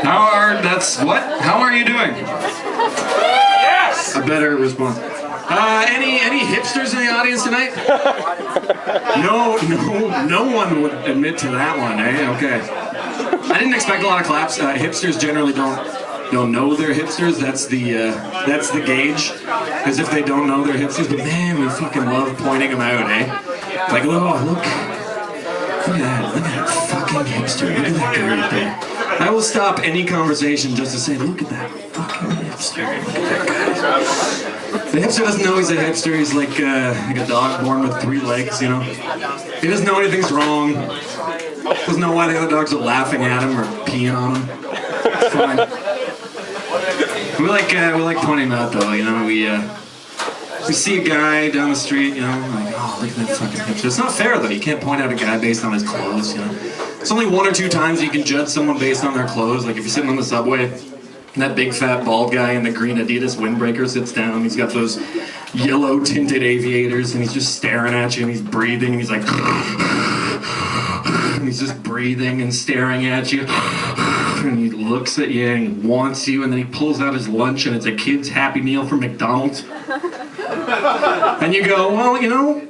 How are you doing? Yes! A better response. Any hipsters in the audience tonight? No one would admit to that one, eh? Okay. I didn't expect a lot of claps. Hipsters generally don't know they're hipsters. That's the gauge. As if they don't know they're hipsters, but man, we fucking love pointing them out, eh? Like, oh, look at that fucking hipster. Look at that guy right there. I will stop any conversation just to say, look at that fucking hipster. Look at that guy. The hipster doesn't know he's a hipster. He's like a dog born with 3 legs, you know? He doesn't know anything's wrong. Doesn't know why the other dogs are laughing at him or peeing on him. It's fine. We like pointing him out though, you know? We see a guy down the street, you know, like, oh, look at that fucking hipster. It's not fair though. You can't point out a guy based on his clothes, you know? It's only 1 or 2 times you can judge someone based on their clothes. Like if you're sitting on the subway, and that big fat bald guy in the green Adidas windbreaker sits down, he's got those yellow tinted aviators, and he's just staring at you, and he's breathing, and he's like, and he's just breathing and staring at you, and he looks at you, and he wants you, and then he pulls out his lunch, and it's a kid's Happy Meal from McDonald's. And you go, well, you know,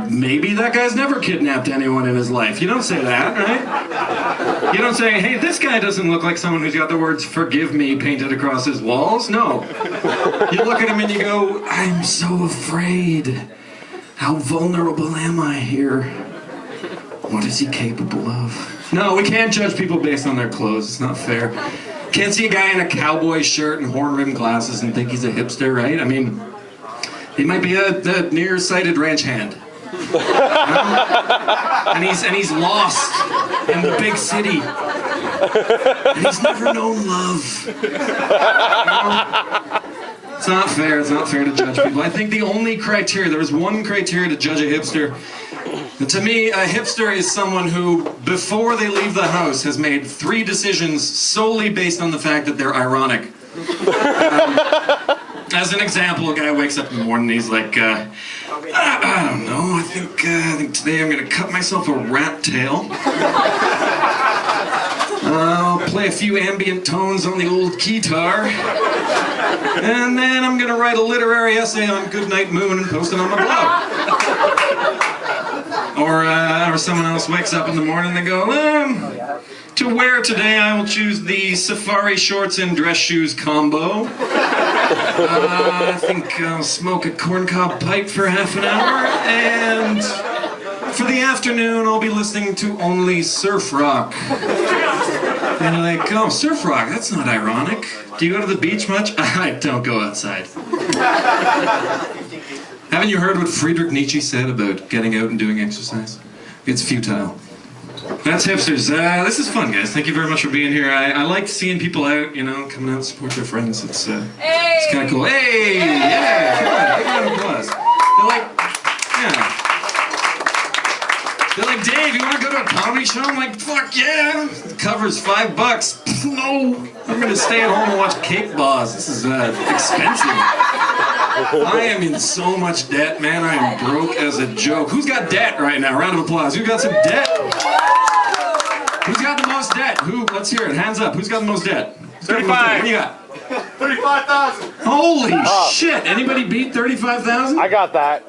maybe that guy's never kidnapped anyone in his life. You don't say that, right? You don't say, hey, this guy doesn't look like someone who's got the words "forgive me" painted across his walls. No. You look at him and you go, I'm so afraid. How vulnerable am I here? What is he capable of? No, we can't judge people based on their clothes. It's not fair. Can't see a guy in a cowboy shirt and horn-rimmed glasses and think he's a hipster, right? I mean, he might be a nearsighted ranch hand. And he's lost in the big city. And he's never known love. You know? It's not fair. It's not fair to judge people. I think the only criteria, there is one criteria to judge a hipster. And to me, a hipster is someone who, before they leave the house, has made 3 decisions solely based on the fact that they're ironic. As an example, a guy wakes up in the morning and he's like, I don't know, I think today I'm gonna cut myself a rat tail. I'll play a few ambient tones on the old keytar. And then I'm gonna write a literary essay on Goodnight Moon and post it on my blog. Or someone else wakes up in the morning and they go, to wear today I will choose the safari shorts and dress shoes combo. I think I'll smoke a corncob pipe for half an hour, and for the afternoon I'll be listening to only surf rock. And you're like, oh, surf rock, that's not ironic. Do you go to the beach much? I don't go outside. Haven't you heard what Friedrich Nietzsche said about getting out and doing exercise? It's futile. That's hipsters. This is fun, guys. Thank you very much for being here. I like seeing people out, you know, coming out and support their friends. It's kind of cool. Hey! Yeah! Come on, big round of applause. They're like, Dave, you want to go to a comedy show? I'm like, fuck yeah! The cover's $5. No! I'm going to stay at home and watch Cake Boss. This is expensive. I am in so much debt, man. I am broke as a joke. Who's got debt right now? Round of applause. Who's got some debt? Who's got the most debt? Who? Let's hear it. Hands up. Who's got the most debt? 35. What do you got? 35,000. Holy shit! Anybody beat 35,000? I got that.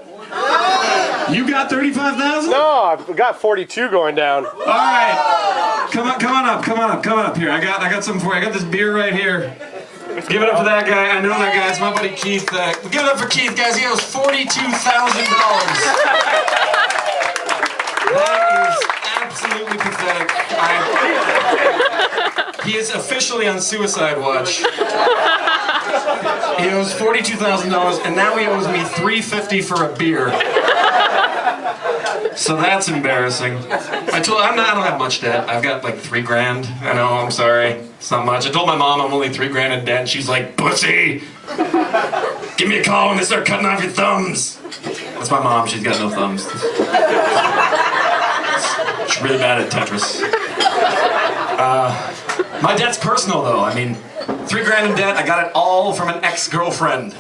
You got 35,000? No, I've got 42 going down. All right. Come on up here. I got something for you. I got this beer right here. Give it up for that guy. I know that guy. It's my buddy Keith. Give it up for Keith, guys. He owes $42,000. That is absolutely pathetic. He is officially on suicide watch. He owes $42,000, and now he owes me $350 for a beer. So that's embarrassing. I don't have much debt. I've got like $3 grand. I know, I'm sorry. It's not much. I told my mom I'm only $3 grand in debt, and she's like, pussy! Give me a call when they start cutting off your thumbs. That's my mom. She's got no thumbs. She's really bad at Tetris. My debt's personal, though. I mean, $3 grand in debt. I got it all from an ex-girlfriend.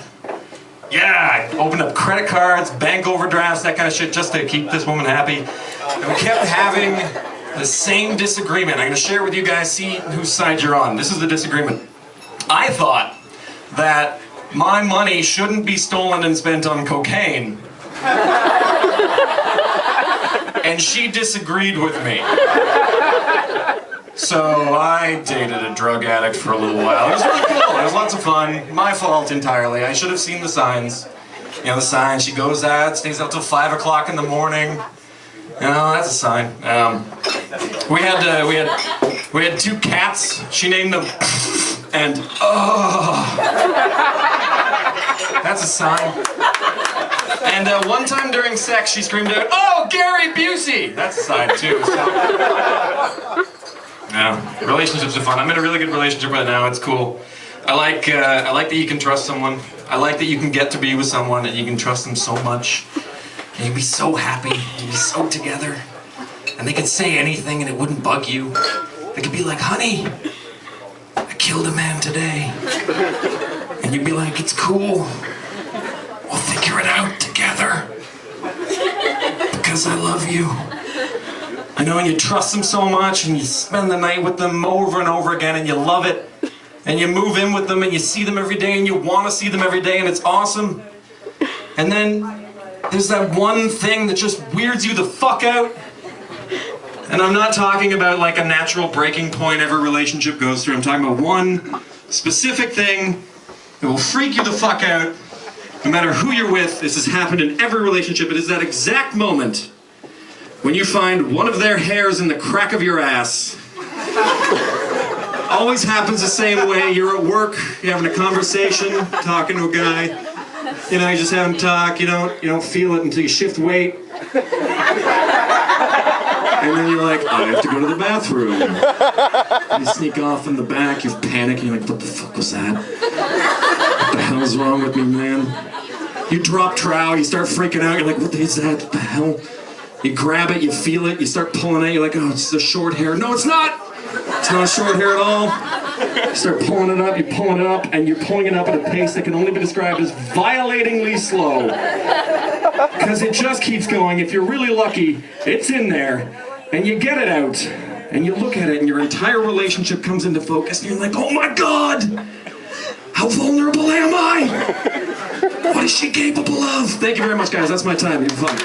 Yeah, I opened up credit cards, bank overdrafts, that kind of shit, just to keep this woman happy. And we kept having The same disagreement. I'm going to share with you guys, see whose side you're on. This is the disagreement. I thought that my money shouldn't be stolen and spent on cocaine. And she disagreed with me. So I dated a drug addict for a little while. It was really cool. It was lots of fun. My fault entirely. I should have seen the signs. You know, the sign, she goes out, stays out till 5 o'clock in the morning. You know, that's a sign. We had 2 cats. She named them and that's a sign. And one time during sex, she screamed out, "Oh, Gary Busey!" That's a sign too. So. Yeah, relationships are fun. I'm in a really good relationship right now. It's cool. I like that you can trust someone. I like that you can get to be with someone and you can trust them so much. And you can be so happy. You can be so together. And they could say anything and it wouldn't bug you. They could be like, "Honey, I killed a man today." And you'd be like, "It's cool. We'll figure it out together. Because I love you." I know, and you trust them so much and you spend the night with them over and over again and you love it. And you move in with them and you see them every day and you want to see them every day and it's awesome. And then there's that one thing that just weirds you the fuck out. And I'm not talking about like a natural breaking point every relationship goes through. I'm talking about one specific thing that will freak you the fuck out. No matter who you're with, this has happened in every relationship. It is that exact moment when you find one of their hairs in the crack of your ass. Always happens the same way. You're at work, you're having a conversation, talking to a guy. You know, you just have him talk, you don't feel it until you shift weight. And then you're like, "I have to go to the bathroom." You sneak off in the back, you panic, and you're like, "What the fuck was that? What the hell's wrong with me, man?" You drop trowel, you start freaking out, you're like, "What is that? What the hell?" You grab it, you feel it, you start pulling it, you're like, "Oh, it's a short hair." No, it's not! It's not short hair at all. You start pulling it up, you're pulling it up, and you're pulling it up at a pace that can only be described as violatingly slow. Because it just keeps going. If you're really lucky, it's in there, and you get it out, and you look at it, and your entire relationship comes into focus, and you're like, "Oh my God! How vulnerable am I? What is she capable of?" Thank you very much, guys. That's my time. You've been fun.